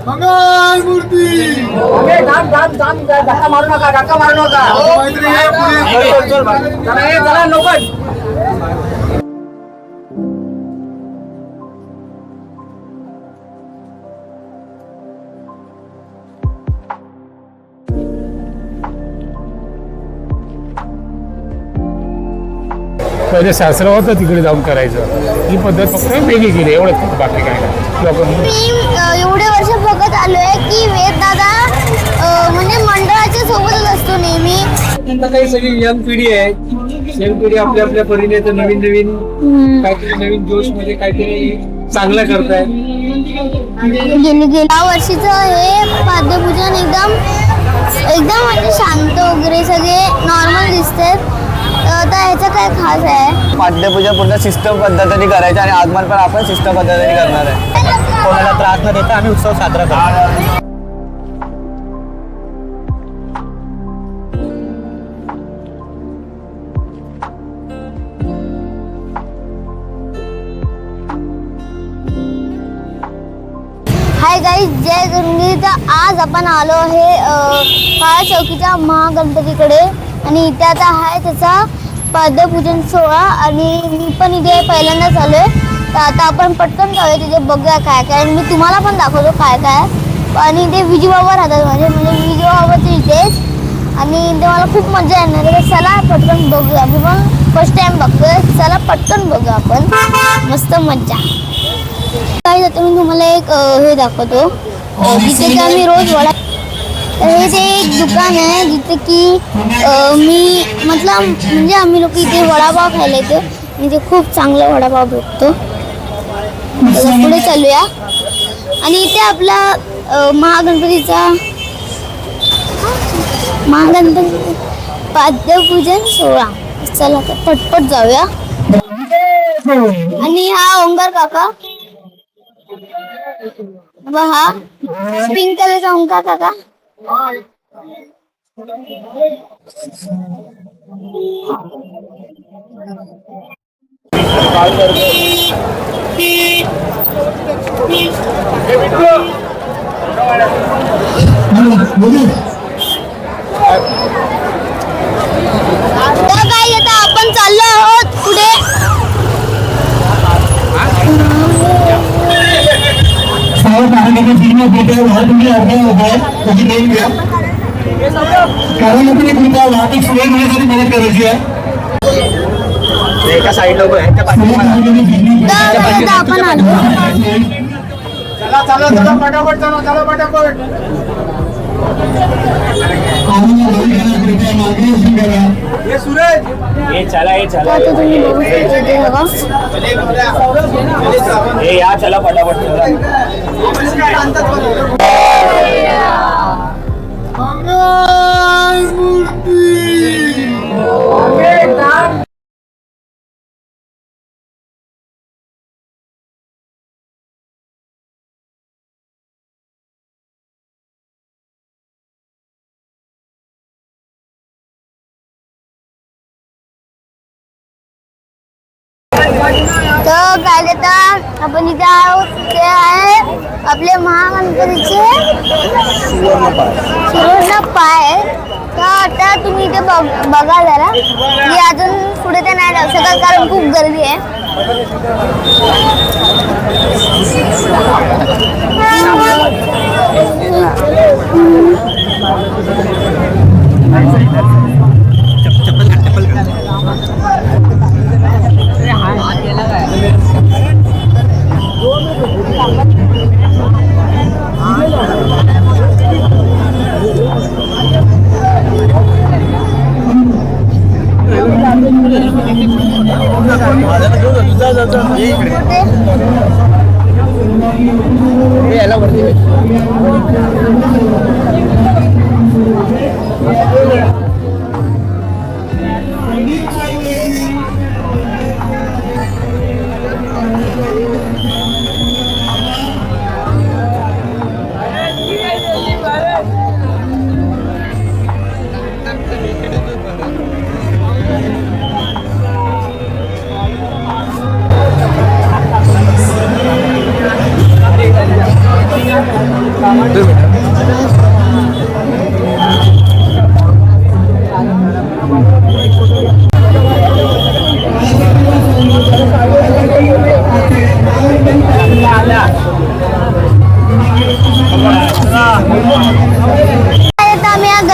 मंगल मूर्ती धक्का मारू नका चला लवकर. पहिले सासरा होतं तिकडे जाऊन करायचं. ही पद्धत फक्त वेगळी केली एवढंच, बाकी काय नाही. मी एवढे वर्ष बघत आलोय की वेद दादा म्हणजे मंडळाच्या सोबतच असतो नेहमी. आता काही सगळी यंग पिढी आहे, यंग पिढी आपल्या आपल्या परीने तर नवीन नवीन काहीतरी नवीन जोश मध्ये काहीतरी चांगलं करताय. गेल्या वर्षीचं हे पाद्यपूजन एकदम म्हणजे शांत वगैरे सगळे नॉर्मल दिसतात. तर ह्याचं काय खास आहे? पाद्यपूजा पूर्ण शिस्त पद्धतीने करायचं आणि आगमन पण आपण शिस्त पद्धतीने करणार आहे. कोणाला त्रास न देता आम्ही उत्सव साजरा करतो. हाय गाईज, जय गंगे. तर आज आपण आलो आहे काळा चौकीच्या महागणपतीकडे आणि इथे आता आहे त्याचा पाद्यपूजन सोहळा आणि मी पण इथे पहिल्यांदाच आलो आहे. तर आता आपण पटकन जाऊया तिथे, बघूया काय काय. मी तुम्हाला पण दाखवतो काय काय. आणि इथे विजूबाबा राहतात म्हणजे विजूबाबाचं इथेच, आणि इथे मला खूप मजा येणार आहे. चला पटकन बघूया. मी पण फर्स्ट टाइम बघतोय. चला पटकन बघूया आपण, मस्त मज्जा. काय आता मी तुम्हाला एक हे दाखवतो जिथे की आम्ही रोज वडा. तर हे ते एक दुकान आहे जिथे की मी म्हणजे आम्ही लोक इथे वडापाव खायला येतो. म्हणजे खूप चांगला वडापाव भेटतो. पुढे चालूया. आणि इथे आपला महागणपती पाद्यपूजन सोहळा. चला तर पटपट जाऊया. आणि हा ओंकार काका, हा पिंक कलरचा ओंकार काका. तर काय आता आपण चाललो आहोत पुढे. एका साईड लोक आहेत आपण आलो. चला पटापट चला पटापट. ये सूरज, हे चला आता तुम्ही बघू शकता हे या चला पटापट. मंगल मूर्ती. तर काय आता आपण इथे आहोत ते आहे आपले महागणपतीचे सुवर्ण पाय. तर आता तुम्ही इथे बघा जरा. मी अजून पुढे ते नाही जाऊ शकत कारण खूप गर्दी आहे.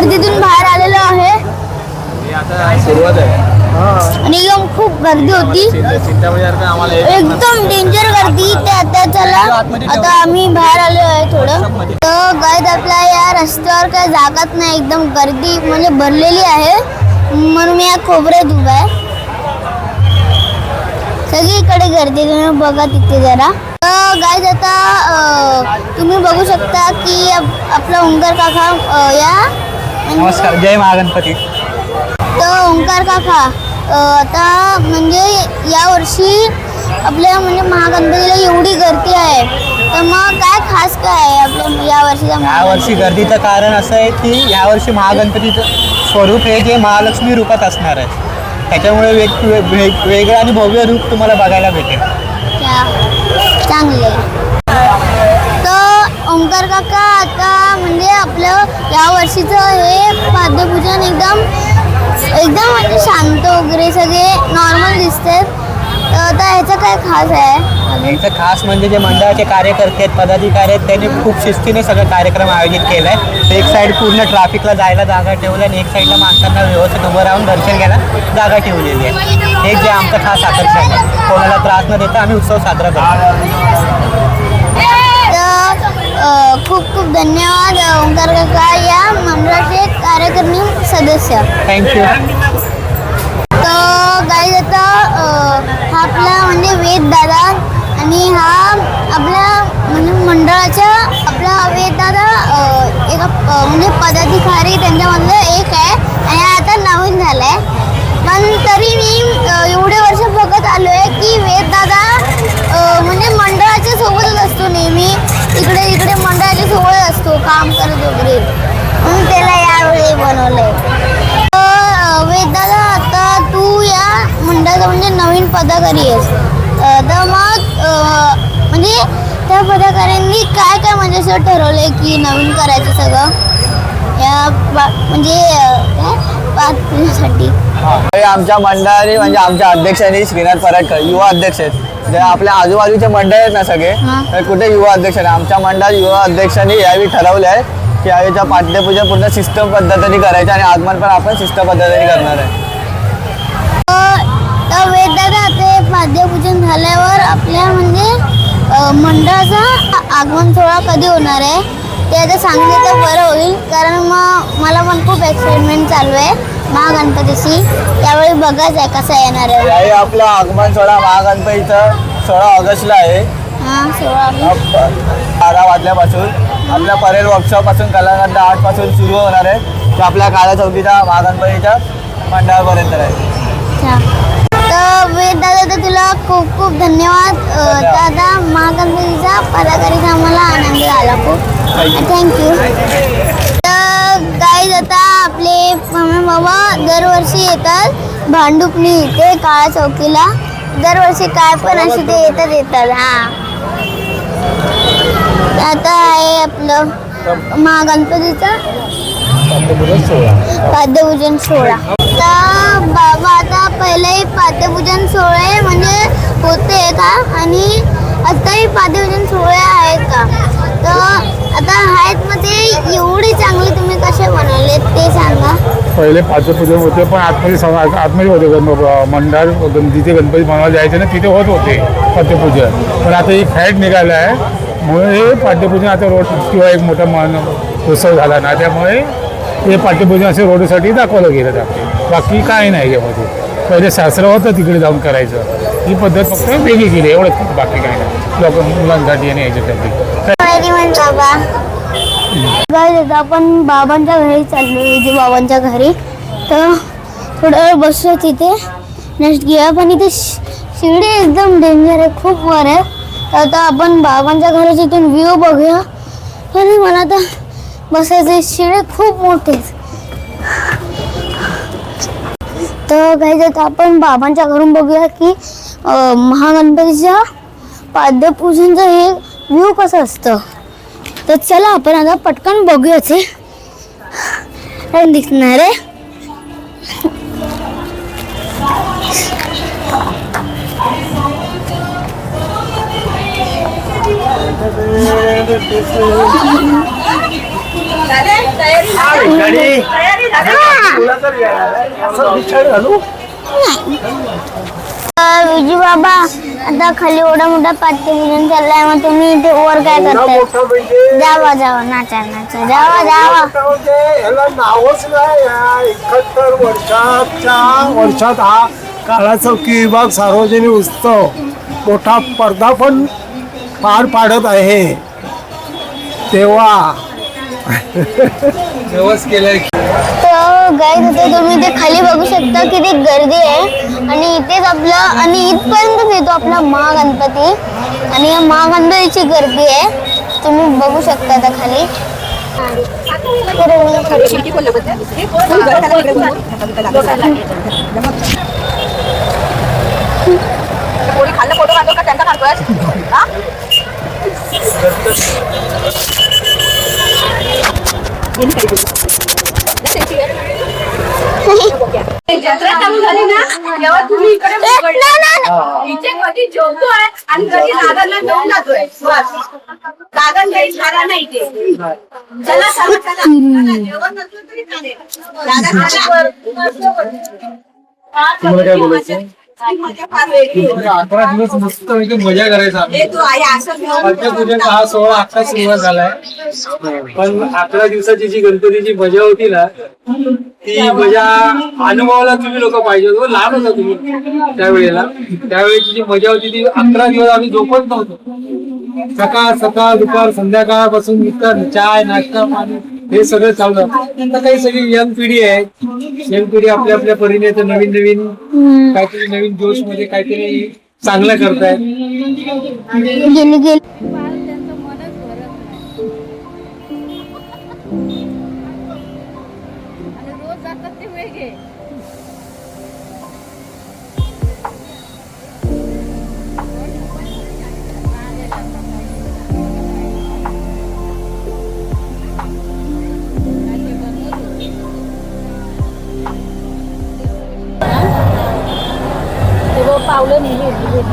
गर्दीतून बाहेर आलेलो आहे हे आता सुरुवात आहे. आणि एकदम खूप गर्दी होती, चिंतामणीसारखं आम्हाला एकदम डेंजर गर्दी. त्या चला आता आम्ही बाहेर आलो आहे थोडं. तर गाईज आपल्या या रस्त्यावर काही जागाच नाही, एकदम गर्दी म्हणजे भरलेली आहे, म्हणून मी या कोपऱ्यात उभा आहे. सगळीकडे गर्दी, तुम्ही बघा तिथे जरा. तर गाईज आता तुम्ही बघू शकता की आपला ओंकार काका या नमस्कार, जय महागणपती. तर ओंकार काका आता म्हणजे यावर्षी आपल्या म्हणजे महागणपतीला एवढी गर्दी आहे, तर मग काय खास काय आहे आपल्या यावर्षीचा यावर्षी गर्दीचं कारण असं आहे की यावर्षी महागणपतीचं स्वरूप हे जे महालक्ष्मी रूपात असणार आहे, त्याच्यामुळे वेगळं आणि भव्य रूप तुम्हाला बघायला भेटेल. चांगले. तर ओंकार काका आता म्हणजे आपलं यावर्षीचं हे पाद्यपूजन एकदम म्हणजे शांत वगैरे सगळे नॉर्मल दिसतात. तर आता ह्याचं काय खास आहे? याचं खास म्हणजे जे मंडळाचे कार्यकर्ते आहेत, पदाधिकारी आहेत, त्यांनी खूप शिस्तीने सगळं कार्यक्रम आयोजित केला आहे. एक साईड पूर्ण ट्रॅफिकला जायला जागा ठेवली आणि एक साईडला माणसांना व्यवस्थित उभं राहून दर्शन घ्यायला जागा ठेवलेली आहे. हे जे आमचं खास आकर्षण आहे. कोणाला त्रास न देता आम्ही उत्सव साजरा करतो. खूप खूप धन्यवाद ओंकार काका, या मंडळाचे कार्यकारिणी सदस्य. थँक्यू. तर गाईज आता हा आपला म्हणजे वेद दादा आणि हा आपल्या म्हणजे मंडळाच्या आपला वेद दादा एका म्हणजे पदाधिकारी त्यांच्यामधलं एक आहे आणि हा आता नवीन झाला आहे. पण तरी मी एवढे वर्ष बघत आलो आहे की वेद दादा म्हणजे मंडळाच्या सोबतच असतो नेहमी, इकडे इकडे मंडळाच्या सोबत असतो काम करत वगैरे, म्हणून त्याला यावेळी बनवलंय. वेद दादा आता तू या मंडळाचा म्हणजे नवीन पदाधिकारी आहेस, तर मग म्हणजे त्या पदाधिकाऱ्यांनी काय काय म्हणजे असं ठरवलंय की नवीन करायचं सगळं या म्हणजे काय पाचसाठी? आमच्या मंडळाने म्हणजे आमच्या अध्यक्षांनी श्रीनाथ पराडकर युवा अध्यक्ष आहेत. जे आपल्या आजूबाजूचे मंडळ आहेत ना सगळे, तर कुठे युवा अध्यक्ष आहे. आमच्या मंडळात युवा अध्यक्षांनी यावेळी ठरवले आहे की यावेळीच्या पाठ्यपूजन पूर्ण सिस्टम पद्धतीने करायचं आणि आगमन पण आपण सिस्टम पद्धतीने करणार आहे. तर वेद दादा ते पाद्यपूजन झाल्यावर आपल्या म्हणजे मंडळाचा आगमन सोहळा कधी होणार आहे ते आता सांगितलं तर बरं होईल, कारण मग मला पण खूप एक्साइटमेंट चालू आहे महागणपतीची. यावेळी बघायचं आहे कसं येणार आहे. यावेळी आपला आगमन सोहळा महागणपतीचा 16 ऑगस्टला आहे. हां 16 12 वाजल्यापासून आपल्या परेड वर्कशॉपपासून कलाकांड 8 पासून सुरू होणार आहे, ते आपल्या काळा चौकीच्या महागणपतीच्या मंडळापर्यंत आहे. तर वेद दादा तर तुला खूप खूप धन्यवाद. दादा महागणपतीचा पदाधिकारीचा आम्हाला आनंद झाला खूप, थँक्यू. तर गाईज आता आपले मम्मी बाबा दरवर्षी येतात भांडुपणी इथे काळा चौकीला, दरवर्षी काय पण अशी ते येतात. हां आता आहे आपलं महागणपतीचा पाद्यपूजन सोहळा. आता बाबा आता पहिलेही पाद्यपूजन सोहळे म्हणजे होते का आणि आताही पाद्यपूजन सोहळे आहेत का? तर आता आहेत मग ते एवढी चांगली तुम्ही कसे बनवले ते सांगा. पहिले पाद्यपूजन होते पण आतमध्ये होते मंडळ जिथे गणपती बनवायला जायचे ना तिथे होत होते पाद्यपूजन, पण आता ही फॅट निघालं आहे म्हणून हे पाद्यपूजन आता रोड किंवा एक मोठा उत्सव झाला ना, त्यामुळे हे पाद्यपूजन असे रोडसाठी दाखवलं गेलं जाते. बाकी काही नाही यामध्ये. पहिले सासरं होतं तिकडे जाऊन करायचं, ही पद्धत फक्त वेगळी केली एवढंच, बाकी काही नाही लोक मुलांसाठी आणि याच्यासाठी. बाबा आपण बाबांच्या घरी चाललो, जे बाबांच्या घरी, तर थोडा वेळ बसलो तिथे नेक्स्ट घ्या, पण इथे शिडी एकदम डेंजर आहे, खूप वर आहे. तर आता आपण बाबांच्या घराच्या इथून व्ह्यू बघूया. आणि मला आता बसायचे शिडी खूप मोठे. तर काही आता आपण बाबांच्या घरून बघूया की महागणपतीच्या पाद्यपूजनचं हे व्ह्यू कसं असतं. तर चला आपण आता पटकन बघूयाच हे दिसणार आहे. विजू बाबा आता खाली एवढा मोठा पाठ्यपूजन चाललंय, मग तुम्ही इथे वर काय करताय? जावा जावा नाचा नाचा जावा जावा. याला नावच नाही. 71 वर्षात हा काळा चौकी विभाग सार्वजनिक उत्सव मोठा पडदा पण पार पाडत आहे. तेव्हा व्यवस्थ केलंय. तर गाईज इथे तुम्ही इथे खाली बघू शकता किती गर्दी आहे आणि इथेच आपलं आणि इथपर्यंतच येतो आपला महागणपती आणि या महागणपतीची गर्दी आहे तुम्ही बघू शकता आता खाली. जत्रा चालू झाली ना तेव्हा तुम्ही इकडे इथे कधी जेवतोय आणि कधी दादांना घेऊन जातोय. दादा काही खाला नाही ते. चला चला चला जेवण नसलं तरी चालेल. दादा तुम्हाला काय बोलायचं? मजा फार वेगळी आहे. 11 दिवस मस्त मजा करायचा. हे तू आई असं घेऊन पंचपूजनचा हा सोहळा आता सुरुवात झालाय, पण 11 दिवसाची जी गणपतीची मजा होती ना ती मजा अनुभवायला तुम्ही लोक पाहिजे होते. लहान होता तुम्ही त्यावेळेची जी मजा होती ती 11 दिवस आम्ही झोपत नव्हतो. सकाळ दुपार संध्याकाळपासून इतर चाय नाश्ता पाणी हे सगळं चाललं. आता काही सगळी यंग पिढी आहे, यंग पिढी आपल्या आपल्या परीने तर नवीन नवीन काहीतरी नवीन जोश मध्ये काहीतरी चांगलं करतायत. गेली गेली पावलं नेली इथे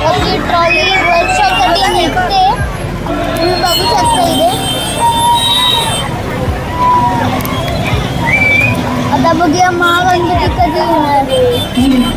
आपली ट्रॉली वर्कशॉपसाठी निघते तुम्ही बघू शकता इथे. आता बघूया महागणपती कधी येणार.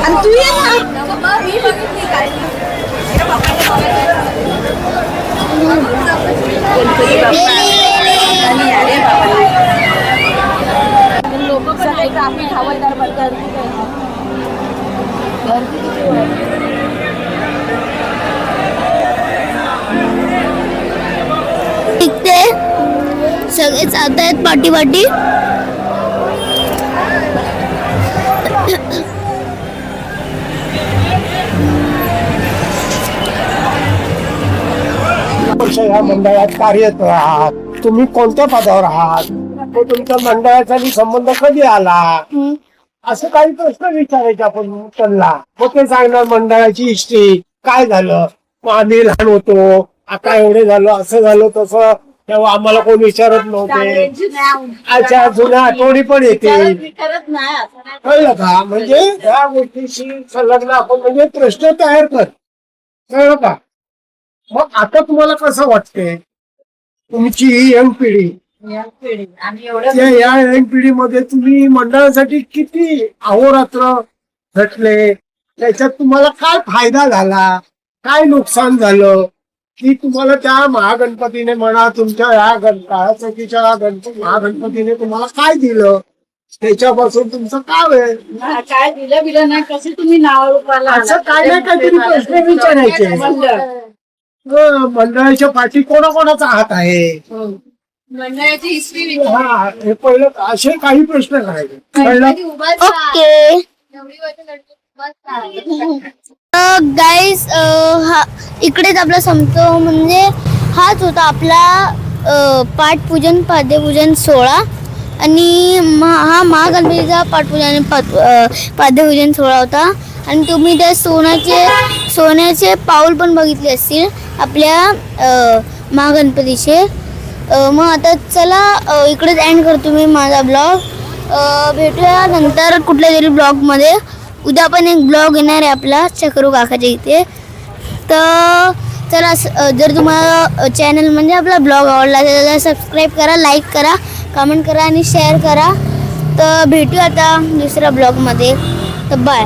आणि तू ये ना मी बघितली काय लोक पण ट्राफिक हवालदार टिकते सगळे चालत आहेत पाठी पाठी. वर्ष ह्या मंडळात कार्यरत आहात. तुम्ही कोणत्या पदावर आहात, तो तुमच्या मंडळाचा संबंध कधी आला, असं काही प्रश्न विचारायचे आपण त्यांना. मग ते सांगणार मंडळाची हिस्ट्री काय झालं, मग आम्ही लहान होतो आता एवढे झालो, असं झालं तसं, तेव्हा आम्हाला कोण विचारत नव्हते. अच्छा, जुन्या आठवणी पण येते, कळलं का? म्हणजे या गोष्टीशी संलग्न आपण म्हणजे प्रश्न तयार कर, कळलं का? मग आता तुम्हाला कसं वाटते तुमची ही यंग पिढी, या यंग पिढीमध्ये तुम्ही मंडळासाठी किती अहोरात्र झटले, त्याच्यात तुम्हाला काय फायदा झाला, काय नुकसान झालं, की तुम्हाला त्या महागणपतीने म्हणा तुमच्या ह्या काळ्या चौकीच्या महागणपतीने तुम्हाला काय दिलं, त्याच्यापासून तुमचं काय आहे काय दिलं बिलं नाही, कसे तुम्ही नावारूपाला असं काय नाही काहीतरी प्रश्न विचारायचे. मंडळाच्या पाठी कोणाकोणाचा हात आहे, मंडळाची हिस्ट्री हा हे पहिलं असे काही प्रश्न करायचे. कळलं? ओके गाईज हा इकडेच आपला संपतो. म्हणजे हाच होता आपला पाठपूजन पाद्यपूजन सोहळा. आणि हा महागणपतीचा पाठपूजन आणि पाद्यपूजन सोहळा होता. आणि तुम्ही त्या सोन्याचे पाऊल पण बघितले असतील आपल्या महागणपतीचे. मग आता चला इकडेच एंड करतो मी माझा ब्लॉग. भेटूया नंतर कुठल्या तरी ब्लॉगमध्ये. उद्या पण एक ब्लॉग येणार आहे आपला चक्रू काकाच्या इथे. तर चला जर तुम्हाला चॅनल म्हणजे आपला ब्लॉग आवडला तर त्याला सबस्क्राईब करा, लाईक करा, कमेंट करा आणि शेअर करा. तर भेटूया आता दुसऱ्या ब्लॉगमध्ये. तर बाय.